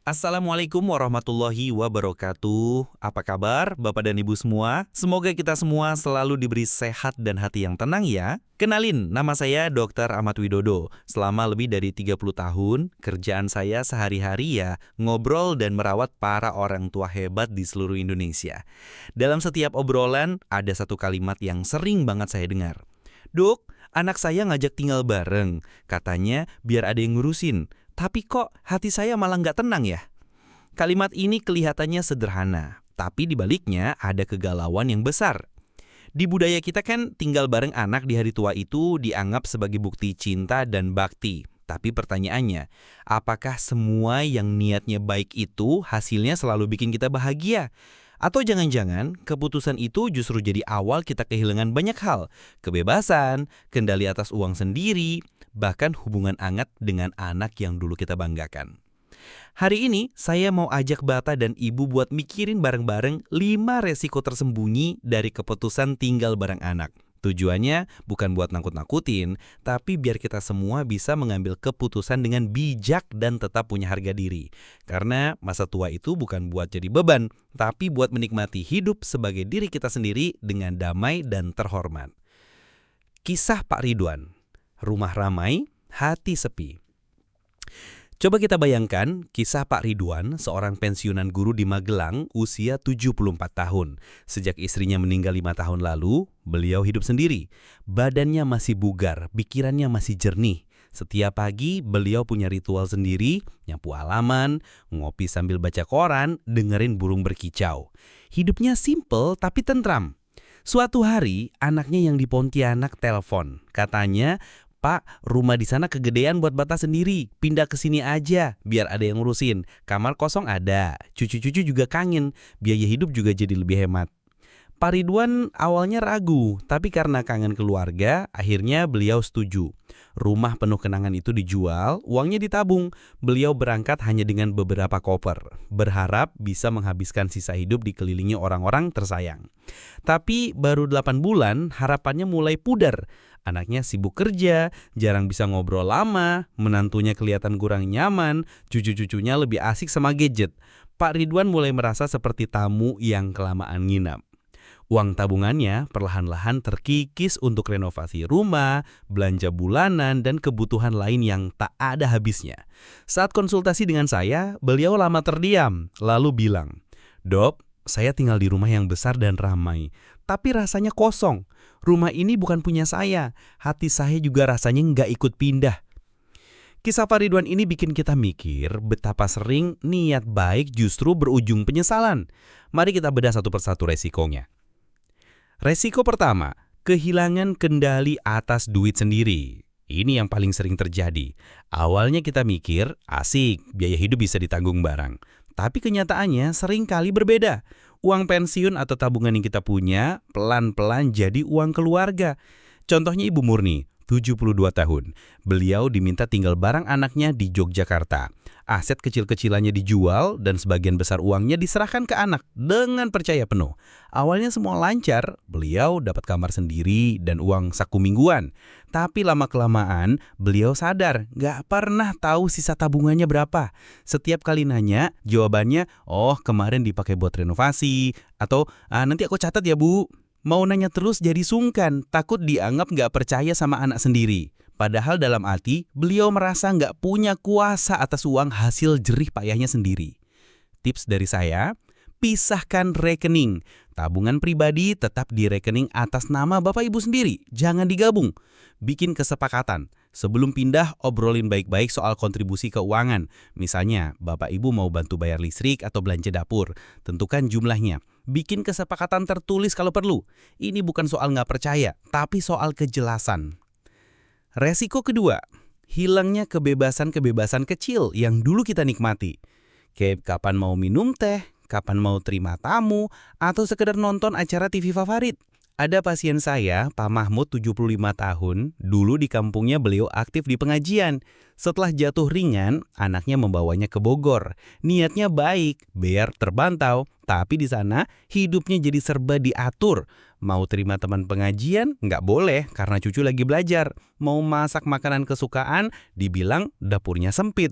Assalamualaikum warahmatullahi wabarakatuh. Apa kabar Bapak dan Ibu semua? Semoga kita semua selalu diberi sehat dan hati yang tenang ya. Kenalin, nama saya Dr. Ahmad Widodo. Selama lebih dari 30 tahun, kerjaan saya sehari-hari ya ngobrol dan merawat para orang tua hebat di seluruh Indonesia. Dalam setiap obrolan, ada satu kalimat yang sering banget saya dengar. Dok, anak saya ngajak tinggal bareng. Katanya biar ada yang ngurusin. Tapi kok hati saya malah nggak tenang ya? Kalimat ini kelihatannya sederhana, tapi di baliknya ada kegalauan yang besar. Di budaya kita kan tinggal bareng anak di hari tua itu dianggap sebagai bukti cinta dan bakti. Tapi pertanyaannya, apakah semua yang niatnya baik itu hasilnya selalu bikin kita bahagia? Atau jangan-jangan keputusan itu justru jadi awal kita kehilangan banyak hal, kebebasan, kendali atas uang sendiri, bahkan hubungan hangat dengan anak yang dulu kita banggakan. Hari ini saya mau ajak Bapak dan Ibu buat mikirin bareng-bareng 5 resiko tersembunyi dari keputusan tinggal bareng anak. Tujuannya bukan buat nakut-nakutin, tapi biar kita semua bisa mengambil keputusan dengan bijak dan tetap punya harga diri. Karena masa tua itu bukan buat jadi beban, tapi buat menikmati hidup sebagai diri kita sendiri dengan damai dan terhormat. Kisah Pak Ridwan. Rumah ramai, hati sepi. Coba kita bayangkan kisah Pak Ridwan, seorang pensiunan guru di Magelang usia 74 tahun. Sejak istrinya meninggal 5 tahun lalu, beliau hidup sendiri. Badannya masih bugar, pikirannya masih jernih. Setiap pagi beliau punya ritual sendiri, nyapu halaman, ngopi sambil baca koran, dengerin burung berkicau. Hidupnya simple tapi tentram. Suatu hari anaknya yang di Pontianak telepon. Katanya, "Pak, rumah di sana kegedean buat Bapak sendiri. Pindah ke sini aja, biar ada yang ngurusin. Kamar kosong ada. Cucu-cucu juga kangen. Biaya hidup juga jadi lebih hemat." Pak Ridwan awalnya ragu, tapi karena kangen keluarga, akhirnya beliau setuju. Rumah penuh kenangan itu dijual, uangnya ditabung. Beliau berangkat hanya dengan beberapa koper, berharap bisa menghabiskan sisa hidup dikelilingi orang-orang tersayang. Tapi baru 8 bulan, harapannya mulai pudar. Anaknya sibuk kerja, jarang bisa ngobrol lama, menantunya kelihatan kurang nyaman, cucu-cucunya lebih asik sama gadget. Pak Ridwan mulai merasa seperti tamu yang kelamaan nginap. Uang tabungannya perlahan-lahan terkikis untuk renovasi rumah, belanja bulanan, dan kebutuhan lain yang tak ada habisnya. Saat konsultasi dengan saya, beliau lama terdiam, lalu bilang, "Dok, saya tinggal di rumah yang besar dan ramai, tapi rasanya kosong. Rumah ini bukan punya saya, hati saya juga rasanya nggak ikut pindah." Kisah Pak Ridwan ini bikin kita mikir betapa sering niat baik justru berujung penyesalan. Mari kita bedah satu persatu resikonya. Resiko pertama, kehilangan kendali atas duit sendiri. Ini yang paling sering terjadi. Awalnya kita mikir, asik, biaya hidup bisa ditanggung barang. Tapi kenyataannya sering kali berbeda. Uang pensiun atau tabungan yang kita punya pelan-pelan jadi uang keluarga. Contohnya Ibu Murni, 72 tahun. Beliau diminta tinggal bareng anaknya di Yogyakarta. Aset kecil-kecilannya dijual dan sebagian besar uangnya diserahkan ke anak dengan percaya penuh. Awalnya semua lancar, beliau dapat kamar sendiri dan uang saku mingguan. Tapi lama-kelamaan beliau sadar gak pernah tahu sisa tabungannya berapa. Setiap kali nanya, jawabannya, "Oh, kemarin dipakai buat renovasi," atau "Nanti aku catat ya Bu." Mau nanya terus jadi sungkan, takut dianggap gak percaya sama anak sendiri. Padahal dalam hati, beliau merasa nggak punya kuasa atas uang hasil jerih payahnya sendiri. Tips dari saya, pisahkan rekening. Tabungan pribadi tetap di rekening atas nama Bapak Ibu sendiri, jangan digabung. Bikin kesepakatan. Sebelum pindah, obrolin baik-baik soal kontribusi keuangan. Misalnya, Bapak Ibu mau bantu bayar listrik atau belanja dapur. Tentukan jumlahnya. Bikin kesepakatan tertulis kalau perlu. Ini bukan soal nggak percaya, tapi soal kejelasan. Resiko kedua, hilangnya kebebasan-kebebasan kecil yang dulu kita nikmati. Kayak kapan mau minum teh, kapan mau terima tamu, atau sekedar nonton acara TV favorit. Ada pasien saya, Pak Mahmud 75 tahun, dulu di kampungnya beliau aktif di pengajian. Setelah jatuh ringan, anaknya membawanya ke Bogor. Niatnya baik, biar terbantau, tapi di sana hidupnya jadi serba diatur. Mau terima teman pengajian, nggak boleh karena cucu lagi belajar. Mau masak makanan kesukaan, dibilang dapurnya sempit.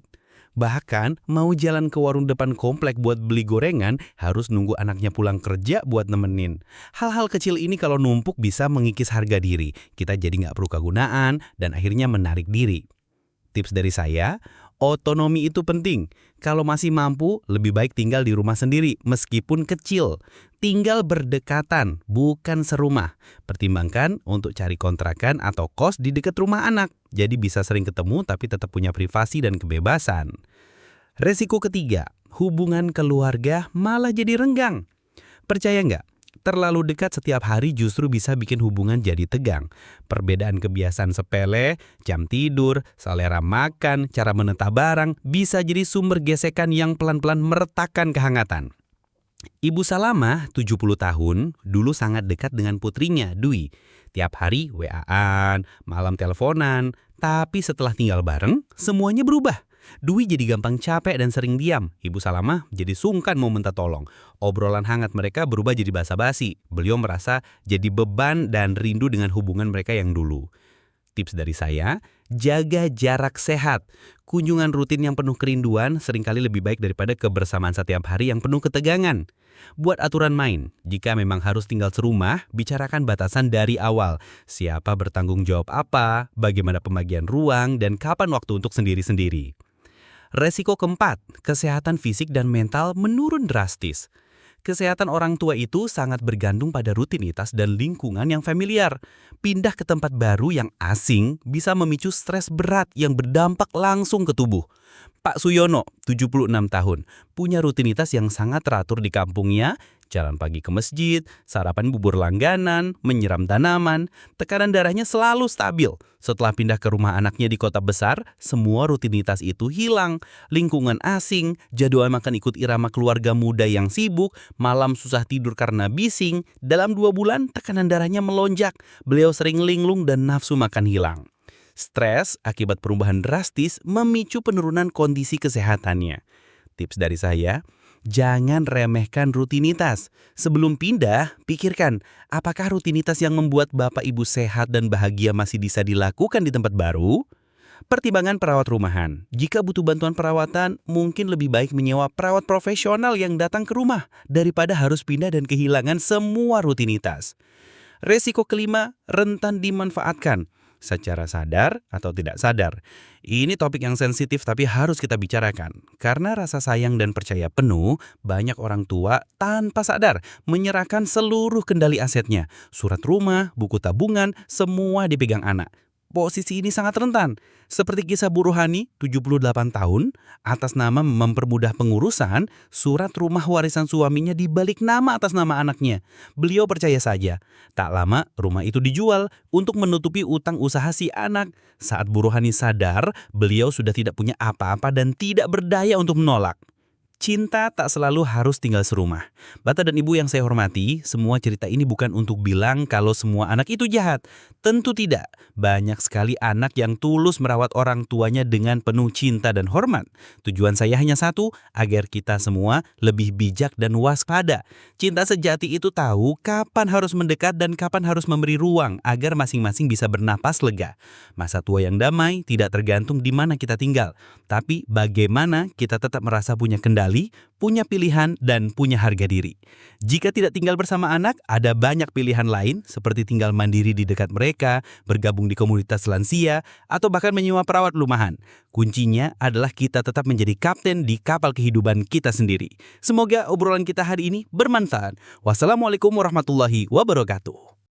Bahkan mau jalan ke warung depan komplek buat beli gorengan harus nunggu anaknya pulang kerja buat nemenin. Hal-hal kecil ini kalau numpuk bisa mengikis harga diri. Kita jadi nggak perlu kegunaan dan akhirnya menarik diri. Tips dari saya, otonomi itu penting. Kalau masih mampu, lebih baik tinggal di rumah sendiri meskipun kecil. Tinggal berdekatan, bukan serumah. Pertimbangkan untuk cari kontrakan atau kos di dekat rumah anak. Jadi bisa sering ketemu tapi tetap punya privasi dan kebebasan. Resiko ketiga, hubungan keluarga malah jadi renggang. Percaya nggak? Terlalu dekat setiap hari justru bisa bikin hubungan jadi tegang. Perbedaan kebiasaan sepele, jam tidur, selera makan, cara menata barang bisa jadi sumber gesekan yang pelan-pelan meretakkan kehangatan. Ibu Salamah, 70 tahun, dulu sangat dekat dengan putrinya, Dwi. Tiap hari WA-an, malam teleponan, tapi setelah tinggal bareng, semuanya berubah. Dwi jadi gampang capek dan sering diam. Ibu Salamah jadi sungkan mau minta tolong. Obrolan hangat mereka berubah jadi basa-basi. Beliau merasa jadi beban dan rindu dengan hubungan mereka yang dulu. Tips dari saya, jaga jarak sehat. Kunjungan rutin yang penuh kerinduan seringkali lebih baik daripada kebersamaan setiap hari yang penuh ketegangan. Buat aturan main. Jika memang harus tinggal serumah, bicarakan batasan dari awal. Siapa bertanggung jawab apa, bagaimana pembagian ruang, dan kapan waktu untuk sendiri-sendiri. Resiko keempat, kesehatan fisik dan mental menurun drastis. Kesehatan orang tua itu sangat bergantung pada rutinitas dan lingkungan yang familiar. Pindah ke tempat baru yang asing bisa memicu stres berat yang berdampak langsung ke tubuh. Pak Suyono, 76 tahun, punya rutinitas yang sangat teratur di kampungnya, jalan pagi ke masjid, sarapan bubur langganan, menyiram tanaman, tekanan darahnya selalu stabil. Setelah pindah ke rumah anaknya di kota besar, semua rutinitas itu hilang. Lingkungan asing, jadwal makan ikut irama keluarga muda yang sibuk, malam susah tidur karena bising. Dalam 2 bulan, tekanan darahnya melonjak. Beliau sering linglung dan nafsu makan hilang. Stres akibat perubahan drastis memicu penurunan kondisi kesehatannya. Tips dari saya, jangan remehkan rutinitas. Sebelum pindah, pikirkan apakah rutinitas yang membuat Bapak Ibu sehat dan bahagia masih bisa dilakukan di tempat baru? Pertimbangan perawat rumahan. Jika butuh bantuan perawatan, mungkin lebih baik menyewa perawat profesional yang datang ke rumah daripada harus pindah dan kehilangan semua rutinitas. Resiko kelima, rentan dimanfaatkan. Secara sadar atau tidak sadar. Ini topik yang sensitif tapi harus kita bicarakan. Karena rasa sayang dan percaya penuh, banyak orang tua tanpa sadar menyerahkan seluruh kendali asetnya. Surat rumah, buku tabungan, semua dipegang anak. Posisi ini sangat rentan. Seperti kisah Bu Rohani, 78 tahun, atas nama mempermudah pengurusan, surat rumah warisan suaminya dibalik nama atas nama anaknya. Beliau percaya saja. Tak lama, rumah itu dijual untuk menutupi utang usaha si anak. Saat Bu Rohani sadar, beliau sudah tidak punya apa-apa dan tidak berdaya untuk menolak. Cinta tak selalu harus tinggal serumah. Bapak dan Ibu yang saya hormati, semua cerita ini bukan untuk bilang kalau semua anak itu jahat. Tentu tidak. Banyak sekali anak yang tulus merawat orang tuanya dengan penuh cinta dan hormat. Tujuan saya hanya satu, agar kita semua lebih bijak dan waspada. Cinta sejati itu tahu kapan harus mendekat dan kapan harus memberi ruang agar masing-masing bisa bernapas lega. Masa tua yang damai tidak tergantung di mana kita tinggal, tapi bagaimana kita tetap merasa punya kendali, punya pilihan, dan punya harga diri. Jika tidak tinggal bersama anak, ada banyak pilihan lain seperti tinggal mandiri di dekat mereka, bergabung di komunitas lansia, atau bahkan menyewa perawat rumahan. Kuncinya adalah kita tetap menjadi kapten di kapal kehidupan kita sendiri. Semoga obrolan kita hari ini bermanfaat. Wassalamualaikum warahmatullahi wabarakatuh.